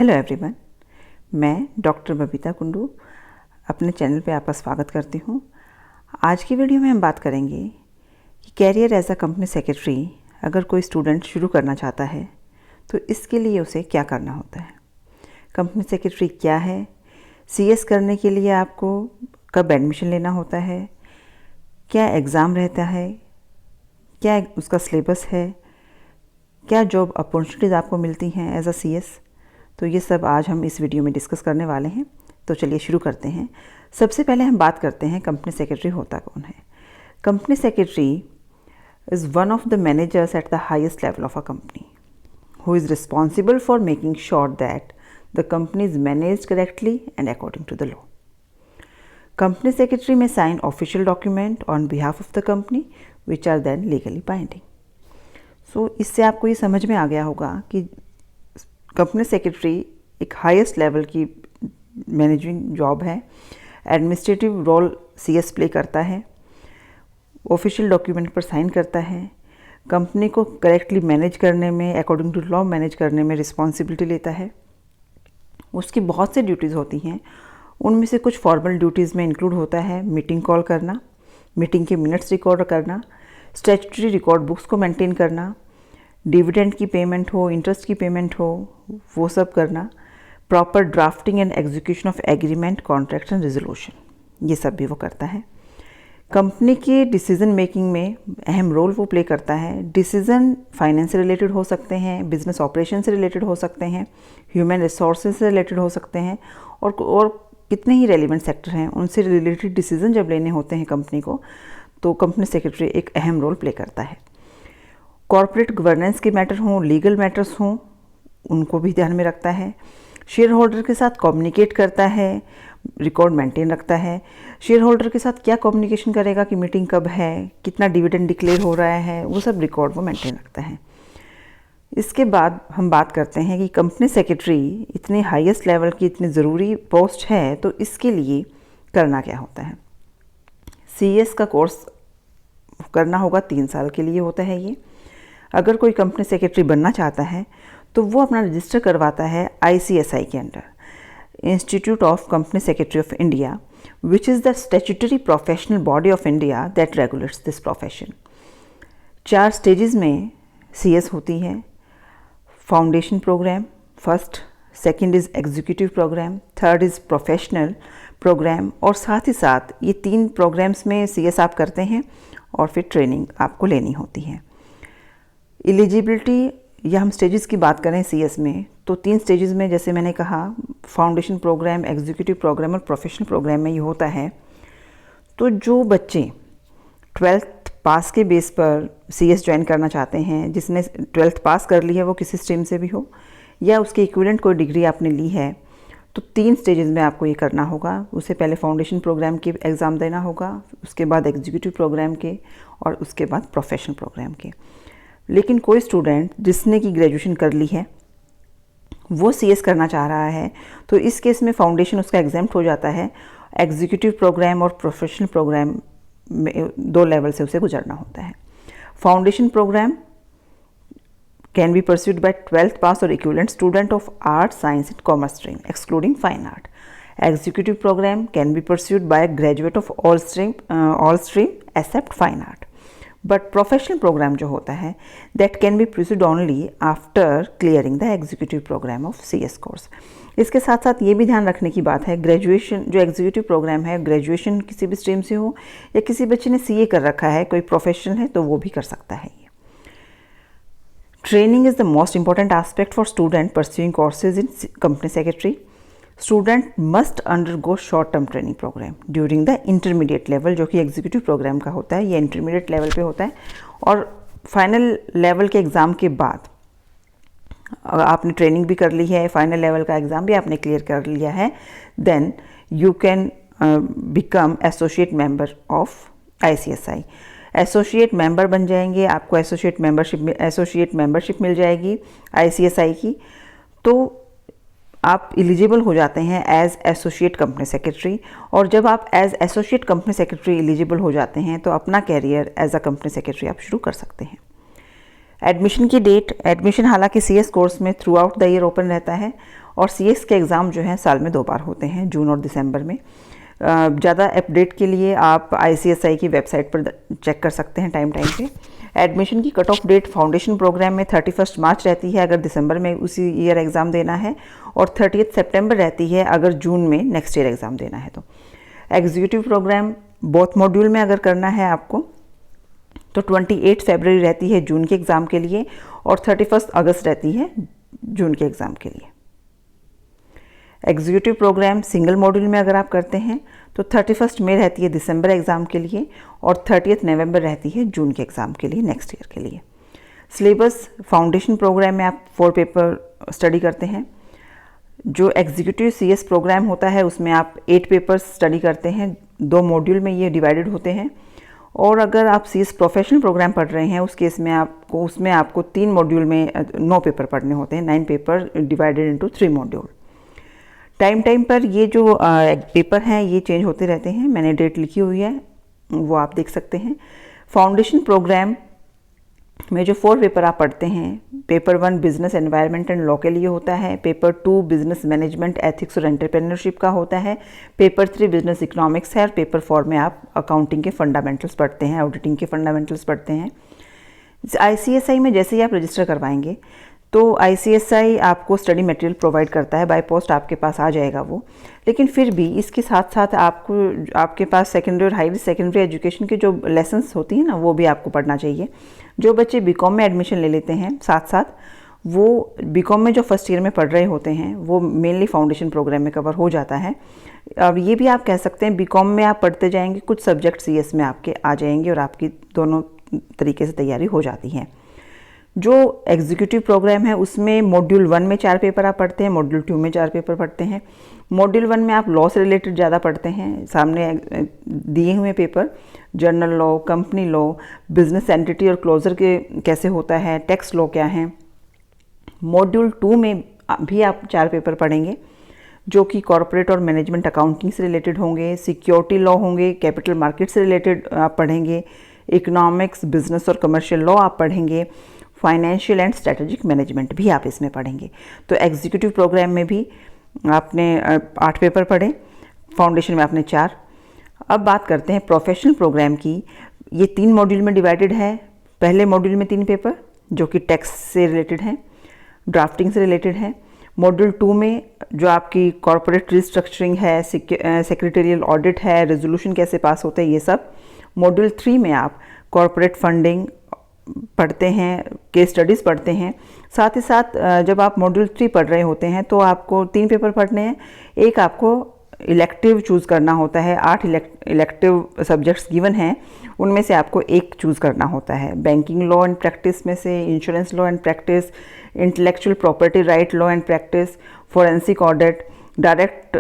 Hello everyone, मैं doctor Babita Kundu अपने channel पे आपका स्वागत करती हूँ। आज की वीडियो में हम बात करेंगे कि career as a company secretary अगर कोई स्टूडेंट शुरू करना चाहता है तो इसके लिए उसे क्या करना होता है, कंपनी सेक्रेटरी क्या है, सीएस करने के लिए आपको कब एडमिशन लेना होता है, क्या एग्ज़ाम रहता है, क्या उसका सिलेबस है, क्या जॉब अपॉर्चुनिटीज़ आपको मिलती हैं एज अ सीएस। तो ये सब आज हम इस वीडियो में डिस्कस करने वाले हैं। तो चलिए शुरू करते हैं। सबसे पहले हम बात करते हैं कंपनी सेक्रेटरी होता कौन है। Company secretary is one of the managers at the highest level of a company who is responsible for making sure that the company is managed correctly and according to the law. Company secretary may sign official document on behalf of the company which are then legally binding. So इससे आपको ये समझ में आ गया होगा कि company secretary एक हाईएस्ट लेवल की मैनेजिंग जॉब है। एडमिनिस्ट्रेटिव रोल सीएस प्ले करता है, ऑफिशियल डॉक्यूमेंट पर साइन करता है, कंपनी को करेक्टली मैनेज करने में, अकॉर्डिंग टू लॉ मैनेज करने में रिस्पॉन्सिबिलिटी लेता है। उसकी बहुत से ड्यूटीज़ होती हैं, उनमें से कुछ फॉर्मल ड्यूटीज़ में इंक्लूड होता है मीटिंग कॉल करना, मीटिंग के मिनट्स रिकॉर्ड करना, स्टैट्यूटरी रिकॉर्ड बुक्स को मेंटेन करना, डिविडेंड की पेमेंट हो, इंटरेस्ट की पेमेंट हो, वो सब करना, proper drafting and execution of agreement, contract and resolution, ये सब भी वो करता है। कंपनी के डिसीजन मेकिंग में अहम रोल वो प्ले करता है। डिसीजन फाइनेंस से रिलेटेड हो सकते हैं, बिजनेस ऑपरेशन से रिलेटेड हो सकते हैं, ह्यूमन रिसोर्सेज से रिलेटेड हो सकते हैं, और कितने ही रेलिवेंट सेक्टर हैं उनसे रिलेटेड डिसीजन जब लेने होते हैं कंपनी को, तो कंपनी सेक्रेटरी एक अहम रोल प्ले करता है। कॉर्पोरेट गवर्नेंस के मैटर हों, लीगल मैटर्स हों, उनको भी ध्यान में रखता है। शेयर होल्डर के साथ कम्युनिकेट करता है, रिकॉर्ड मेंटेन रखता है। शेयर होल्डर के साथ क्या कम्युनिकेशन करेगा कि मीटिंग कब है, कितना डिविडेंड डिक्लेयर हो रहा है, वो सब रिकॉर्ड वो मेंटेन रखता है। इसके बाद हम बात करते हैं कि कंपनी सेक्रेटरी इतने हाईएस्ट लेवल की इतनी ज़रूरी पोस्ट है, तो इसके लिए करना क्या होता है। सीएस का कोर्स करना होगा, 3 साल के लिए होता है ये। अगर कोई कंपनी सेक्रेटरी बनना चाहता है तो वो अपना रजिस्टर करवाता है ICSI के अंडर, institute of company secretary of India, which is the statutory professional body of India that regulates this profession. 4 stages में CS होती है। Foundation programme first, second is executive programme, third is professional programme, और साथ ही साथ ये 3 programmes में CS आप करते हैं और फिर ट्रेनिंग आपको लेनी होती है। एलिजिबिलिटी या हम स्टेजेस की बात करें CS में, तो 3 स्टेजेस में, जैसे मैंने कहा, फाउंडेशन प्रोग्राम, एग्जीक्यूटिव प्रोग्राम और प्रोफेशनल प्रोग्राम में ये होता है। तो जो बच्चे 12th पास के बेस पर CS ज्वाइन करना चाहते हैं, जिसने 12th पास कर ली है, वो किसी स्ट्रीम से भी हो या उसके इक्विवेलेंट कोई डिग्री आपने ली है, तो 3 स्टेजेस में आपको ये करना होगा। उससे पहले फाउंडेशन प्रोग्राम के एग्ज़ाम देना होगा, उसके बाद एग्जीक्यूटिव प्रोग्राम के, और उसके बाद प्रोफेशनल प्रोग्राम के। लेकिन कोई स्टूडेंट जिसने की ग्रेजुएशन कर ली है वो CS करना चाह रहा है, तो इस केस में फाउंडेशन उसका एग्जाम्प्ट हो जाता है। एग्जीक्यूटिव प्रोग्राम और प्रोफेशनल प्रोग्राम में 2 लेवल से उसे गुजरना होता है। Foundation programme can be pursued by 12th pass और equivalent student of art, science and commerce stream excluding fine art. Executive programme can be pursued by graduate of all stream except fine art. But professional programme जो होता है that can be pursued only after clearing the executive programme of CS course. इसके साथ साथ ये भी ध्यान रखने की बात है, ग्रेजुएशन जो एग्जीक्यूटिव प्रोग्राम है, ग्रेजुएशन किसी भी स्ट्रीम से हो या किसी बच्चे ने CA कर रखा है, कोई प्रोफेशनल है, तो वो भी कर सकता है ये। Training is the most important aspect for student pursuing courses in company secretary. Student must undergo short term training programme during the intermediate level, जो कि एग्जीक्यूटिव प्रोग्राम का होता है, ये इंटरमीडिएट लेवल पे होता है। और फाइनल लेवल के एग्ज़ाम के बाद आपने ट्रेनिंग भी कर ली है, फाइनल लेवल का एग्ज़ाम भी आपने क्लियर कर लिया है, then you can become associate member of ICSI। Associate member बन जाएंगे, आपको एसोसिएट मेंबरशिप मिल जाएगी ICSI की, तो आप एलिजिबल हो जाते हैं एज एसोसिएट कंपनी सेक्रेटरी। और जब आप as associate company secretary eligible हो जाते हैं तो अपना career as a company secretary आप शुरू कर सकते हैं। एडमिशन की डेट, एडमिशन हालांकि CS कोर्स में throughout the year open रहता है और CS के एग्ज़ाम जो हैं साल में 2 बार होते हैं, जून और दिसंबर में। ज़्यादा अपडेट के लिए आप ICSI की वेबसाइट पर चेक कर सकते हैं टाइम पे। एडमिशन की cut off date foundation programme में 31 मार्च रहती है अगर दिसंबर में उसी ईयर एग्ज़ाम देना है, और 30 सितंबर रहती है अगर जून में नेक्स्ट ईयर एग्ज़ाम देना है। तो एग्जीक्यूटिव प्रोग्राम बोथ मॉड्यूल में अगर करना है आपको तो 28 फरवरी रहती है जून के एग्ज़ाम के लिए, और 31 अगस्त रहती है जून के एग्ज़ाम के लिए। एग्जीक्यूटिव प्रोग्राम सिंगल मॉड्यूल में अगर आप करते हैं तो 31 मई रहती है दिसंबर एग्ज़ाम के लिए, और 30 नवंबर रहती है जून के एग्ज़ाम के लिए, नेक्स्ट ईयर के लिए। सिलेबस फाउंडेशन प्रोग्राम में आप 4 पेपर स्टडी करते हैं। जो एग्जीक्यूटिव CS प्रोग्राम होता है उसमें आप 8 पेपर्स स्टडी करते हैं, 2 मॉड्यूल में ये डिवाइडेड होते हैं। और अगर आप CS प्रोफेशनल प्रोग्राम पढ़ रहे हैं उस केस में उसमें आपको 3 मॉड्यूल में 9 पेपर पढ़ने होते हैं, 9 paper divided into 3 module. Time पर ये जो पेपर हैं ये चेंज होते रहते हैं, मैंने डेट लिखी हुई है वो आप देख सकते हैं। फाउंडेशन प्रोग्राम में जो 4 पेपर आप पढ़ते हैं, paper 1 business environment and law के लिए होता है, पेपर 2 बिजनेस मैनेजमेंट एथिक्स और एंटरप्रेन्योरशिप का होता है, पेपर 3 बिजनेस इकोनॉमिक्स है, और पेपर 4 में आप अकाउंटिंग के फंडामेंटल्स पढ़ते हैं, ऑडिटिंग के फंडामेंटल्स पढ़ते हैं। ICSI में जैसे ही आप रजिस्टर करवाएंगे तो ICSI आपको स्टडी मटेरियल प्रोवाइड करता है, बाय पोस्ट आपके पास आ जाएगा वो। लेकिन फिर भी इसके साथ साथ आपके पास सेकेंडरी और हायर सेकेंडरी एजुकेशन के जो लेसन्स होती हैं ना वो भी आपको पढ़ना चाहिए। जो बच्चे BCom में एडमिशन ले लेते हैं साथ साथ, वो BCom में जो फर्स्ट ईयर में पढ़ रहे होते हैं वो मेनली फाउंडेशन प्रोग्राम में कवर हो जाता है। अब ये भी आप कह सकते हैं BCom में आप पढ़ते जाएंगे, कुछ सब्जेक्ट CS में आपके आ जाएंगे और आपकी दोनों तरीके से तैयारी हो जाती है। जो एग्जीक्यूटिव प्रोग्राम है उसमें मॉड्यूल 1 में 4 पेपर आप पढ़ते हैं, मॉड्यूल 2 में 4 पेपर पढ़ते हैं। मॉड्यूल 1 में आप लॉ से रिलेटेड ज़्यादा पढ़ते हैं, सामने दिए हुए paper journal law, company law, business entity और क्लोजर के कैसे होता है, टैक्स लॉ क्या है। मॉड्यूल 2 में भी आप 4 पेपर पढ़ेंगे जो कि कॉर्पोरेट और मैनेजमेंट अकाउंटिंग से रिलेटेड होंगे, सिक्योरिटी लॉ होंगे, कैपिटल मार्केट से रिलेटेड आप पढ़ेंगे, इकोनॉमिक्स, बिजनेस और कमर्शियल लॉ आप पढ़ेंगे, फाइनेंशियल एंड स्ट्रेटेजिक मैनेजमेंट भी आप इसमें पढ़ेंगे। तो एग्जीक्यूटिव प्रोग्राम में भी आपने 8 पेपर पढ़े, फाउंडेशन में आपने 4। अब बात करते हैं प्रोफेशनल प्रोग्राम की। ये 3 मॉड्यूल में डिवाइडेड है। पहले मॉड्यूल में 3 पेपर जो कि टैक्स से रिलेटेड हैं, ड्राफ्टिंग से रिलेटेड है। मॉड्यूल 2 में जो आपकी कॉर्पोरेट रिस्ट्रक्चरिंग है, सेक्रेटेरियल ऑडिट है, रेजोल्यूशन कैसे पास होते हैं, ये सब। मॉड्यूल 3 में आप कॉर्पोरेट फंडिंग पढ़ते हैं, केस स्टडीज़ पढ़ते हैं। साथ ही साथ जब आप मॉड्यूल 3 पढ़ रहे होते हैं तो आपको 3 पेपर पढ़ने हैं, एक आपको इलेक्टिव चूज़ करना होता है। 8 इलेक्टिव सब्जेक्ट्स गिवन हैं, उनमें से आपको एक चूज़ करना होता है। बैंकिंग लॉ एंड प्रैक्टिस में से insurance law and practice, intellectual property right law and practice, forensic audit, direct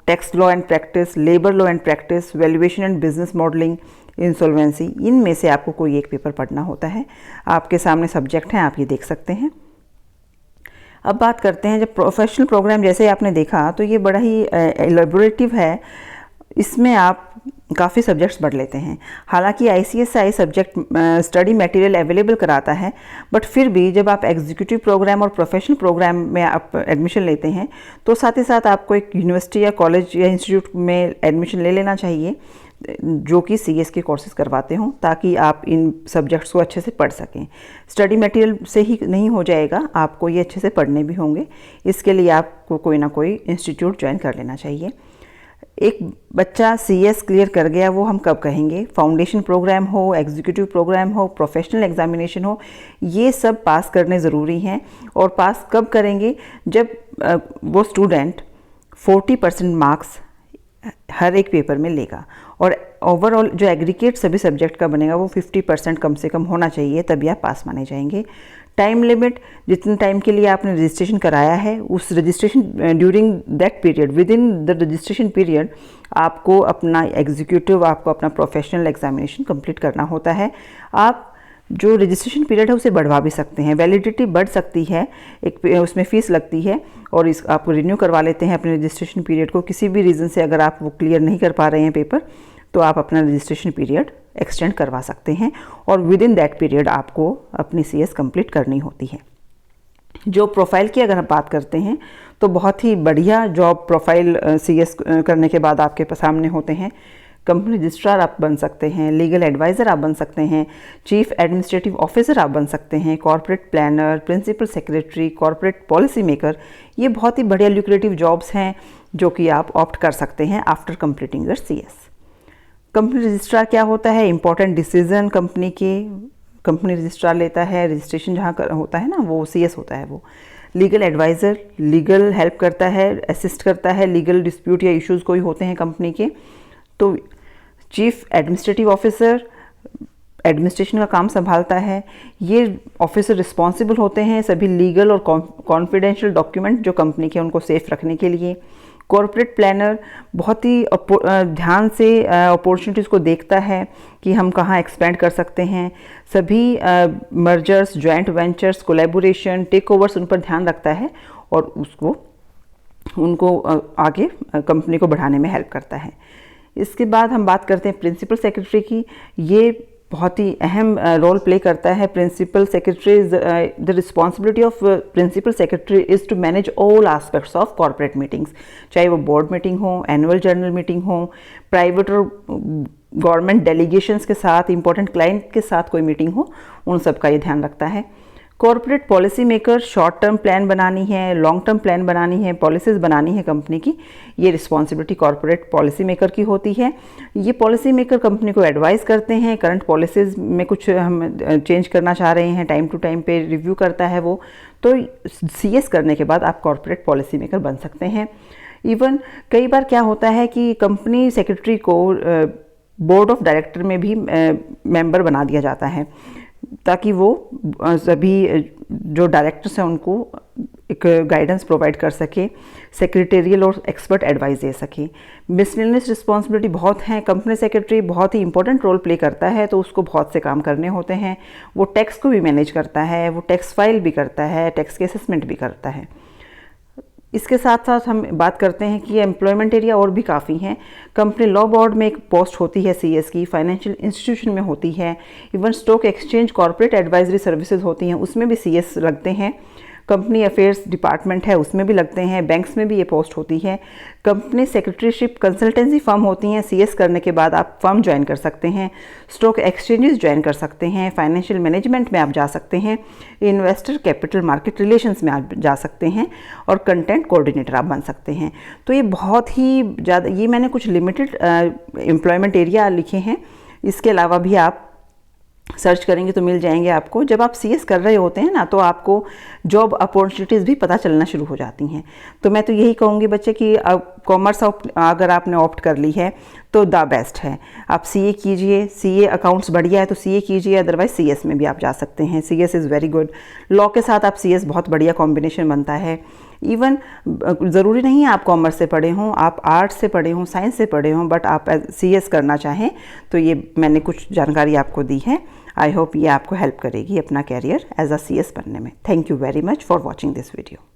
tax law and practice, labour law and practice, valuation and business modelling, insolvency. इनमें से आपको कोई एक पेपर पढ़ना होता है। आपके सामने सब्जेक्ट हैं, आप ये देख सकते हैं। अब बात करते हैं जब प्रोफेशनल प्रोग्राम, जैसे आपने देखा तो ये बड़ा ही एलेबोरेटिव है। इसमें आप काफ़ी सब्जेक्ट्स पढ़ लेते हैं। हालांकि ICSI subject study material available कराता है, बट फिर भी जब आप एग्जीक्यूटिव प्रोग्राम और प्रोफेशनल प्रोग्राम में आप एडमिशन लेते हैं तो साथ ही साथ आपको एक यूनिवर्सिटी या कॉलेज या इंस्टीट्यूट में एडमिशन ले लेना चाहिए जो कि CS के कोर्सेज करवाते हों, ताकि आप इन सब्जेक्ट्स को अच्छे से पढ़ सकें। स्टडी मटेरियल से ही नहीं हो जाएगा, आपको ये अच्छे से पढ़ने भी होंगे। इसके लिए आपको कोई ना कोई इंस्टीट्यूट ज्वाइन कर लेना चाहिए। एक बच्चा CS क्लियर कर गया वो हम कब कहेंगे? फाउंडेशन प्रोग्राम हो, एग्जीक्यूटिव प्रोग्राम हो, प्रोफेशनल एग्जामिनेशन हो, ये सब पास करने ज़रूरी हैं। और पास कब करेंगे? जब वो स्टूडेंट 40% मार्क्स हर एक पेपर में लेगा, और ओवरऑल जो एग्रीगेट सभी सब्जेक्ट का बनेगा वो 50% कम से कम होना चाहिए, तभी आप पास माने जाएंगे। टाइम लिमिट, जितने टाइम के लिए आपने रजिस्ट्रेशन कराया है उस registration during that period, with in the registration period आपको अपना एग्जीक्यूटिव, आपको अपना प्रोफेशनल एग्जामिनेशन कंप्लीट करना होता है। आप जो रजिस्ट्रेशन पीरियड है उसे बढ़वा भी सकते हैं, वैलिडिटी बढ़ सकती है, एक उसमें फ़ीस लगती है और इस आपको रिन्यू करवा लेते हैं अपने रजिस्ट्रेशन पीरियड को। किसी भी रीज़न से अगर आप वो क्लियर नहीं कर पा रहे हैं पेपर, तो आप अपना रजिस्ट्रेशन पीरियड एक्सटेंड करवा सकते हैं और विद इन दैट पीरियड आपको अपनी CS कंप्लीट करनी होती है। जो प्रोफाइल की अगर हम बात करते हैं तो बहुत ही बढ़िया जॉब प्रोफाइल CS करने के बाद आपके सामने होते हैं। कंपनी रजिस्ट्रार आप बन सकते हैं, लीगल एडवाइज़र आप बन सकते हैं, चीफ एडमिनिस्ट्रेटिव ऑफिसर आप बन सकते हैं, corporate planner, principal secretary, corporate policy maker. ये बहुत ही बढ़िया ल्यूक्रेटिव जॉब्स हैं जो कि आप ऑप्ट कर सकते हैं after completing your CS। Company registrar क्या होता है? इंपॉर्टेंट डिसीजन कंपनी रजिस्ट्रार लेता है। रजिस्ट्रेशन जहाँ होता है ना, वो CS होता है वो। लीगल एडवाइज़र लीगल हेल्प करता है, असिस्ट करता है, लीगल डिस्प्यूट या इश्यूज़ कोई होते हैं कंपनी के। तो चीफ एडमिनिस्ट्रेटिव ऑफिसर एडमिनिस्ट्रेशन का काम संभालता है। ये ऑफिसर रिस्पॉन्सिबल होते हैं सभी लीगल और कॉन्फिडेंशियल डॉक्यूमेंट जो कंपनी के उनको सेफ रखने के लिए। कॉर्पोरेट प्लानर बहुत ही ध्यान से अपॉर्चुनिटीज़ को देखता है कि हम कहाँ एक्सपेंड कर सकते हैं। सभी mergers, joint ventures, collaboration, takeovers उन पर ध्यान रखता है और उनको आगे कंपनी को बढ़ाने में हेल्प करता है। इसके बाद हम बात करते हैं प्रिंसिपल सेक्रेटरी की। ये बहुत ही अहम रोल प्ले करता है। Principal secretary the responsibility of principal secretary is to manage all aspects of corporate meetings, चाहे वो बोर्ड मीटिंग हो, एनुअल जनरल मीटिंग हो, प्राइवेट और गवर्नमेंट डेलीगेशंस के साथ, इंपॉर्टेंट क्लाइंट के साथ कोई मीटिंग हो, उन सब का ये ध्यान रखता है। Corporate policy maker, short term plan बनानी है, लॉन्ग टर्म प्लान बनानी है, पॉलिसीज़ बनानी है कंपनी की, ये रिस्पॉन्सिबिलिटी कॉर्पोरेट पॉलिसी मेकर की होती है। ये पॉलिसी मेकर कंपनी को एडवाइस करते हैं, करंट पॉलिसीज़ में कुछ हम चेंज करना चाह रहे हैं, टाइम टू टाइम पे रिव्यू करता है वो। तो CS करने के बाद आप कॉर्पोरेट पॉलिसी मेकर बन सकते हैं। इवन कई बार क्या होता है कि कंपनी सेक्रेटरी को बोर्ड ऑफ डायरेक्टर में भी मेंबर बना दिया जाता है, ताकि वो सभी जो डायरेक्टर्स हैं उनको एक गाइडेंस प्रोवाइड कर सके, सेक्रेटेरियल और एक्सपर्ट एडवाइस दे सके। मिसलेनियस रिस्पॉन्सिबिलिटी बहुत हैं। कंपनी सेक्रेटरी बहुत ही इंपॉर्टेंट रोल प्ले करता है, तो उसको बहुत से काम करने होते हैं। वो टैक्स को भी मैनेज करता है, वो टैक्स फाइल भी करता है, टैक्स के असेसमेंट भी करता है। इसके साथ साथ हम बात करते हैं कि एम्प्लॉयमेंट एरिया और भी काफ़ी हैं। कंपनी लॉ बोर्ड में एक पोस्ट होती है CS की, फाइनेंशियल इंस्टीट्यूशन में होती है, even stock exchange, corporate advisory services होती हैं, उसमें भी CS लगते हैं। कंपनी अफेयर्स डिपार्टमेंट है, उसमें भी लगते हैं। बैंक्स में भी ये पोस्ट होती है। कंपनी सेक्रेटरीशिप कंसल्टेंसी फर्म होती हैं, CS करने के बाद आप फर्म ज्वाइन कर सकते हैं। स्टॉक एक्सचेंजेस ज्वाइन कर सकते हैं। फाइनेंशियल मैनेजमेंट में आप जा सकते हैं। इन्वेस्टर कैपिटल मार्केट रिलेशंस में आप जा सकते हैं और कंटेंट कोऑर्डिनेटर आप बन सकते हैं। तो ये बहुत ही ज़्यादा, ये मैंने कुछ लिमिटेड एम्प्लॉयमेंट एरिया लिखे हैं। इसके अलावा भी आप सर्च करेंगे तो मिल जाएंगे आपको। जब आप CS कर रहे होते हैं ना, तो आपको जॉब अपॉर्चुनिटीज़ भी पता चलना शुरू हो जाती हैं। तो मैं तो यही कहूँगी बच्चे कि कॉमर्स अगर आपने ऑप्ट कर ली है तो द बेस्ट है। आप CA कीजिए, CA अकाउंट्स बढ़िया है तो CA कीजिए, अदरवाइज CS में भी आप जा सकते हैं। CS is very good. Law के साथ आप CS बहुत बढ़िया कॉम्बिनेशन बनता है। इवन ज़रूरी नहीं है आप कॉमर्स से पढ़े हों, आप आर्ट्स से पढ़े हों, साइंस से पढ़े हों, बट आप CS करना चाहें तो ये मैंने कुछ जानकारी आपको दी है। आई होप ये आपको हेल्प करेगी अपना कैरियर एज अ CS बनने में। Thank you very much for watching this video.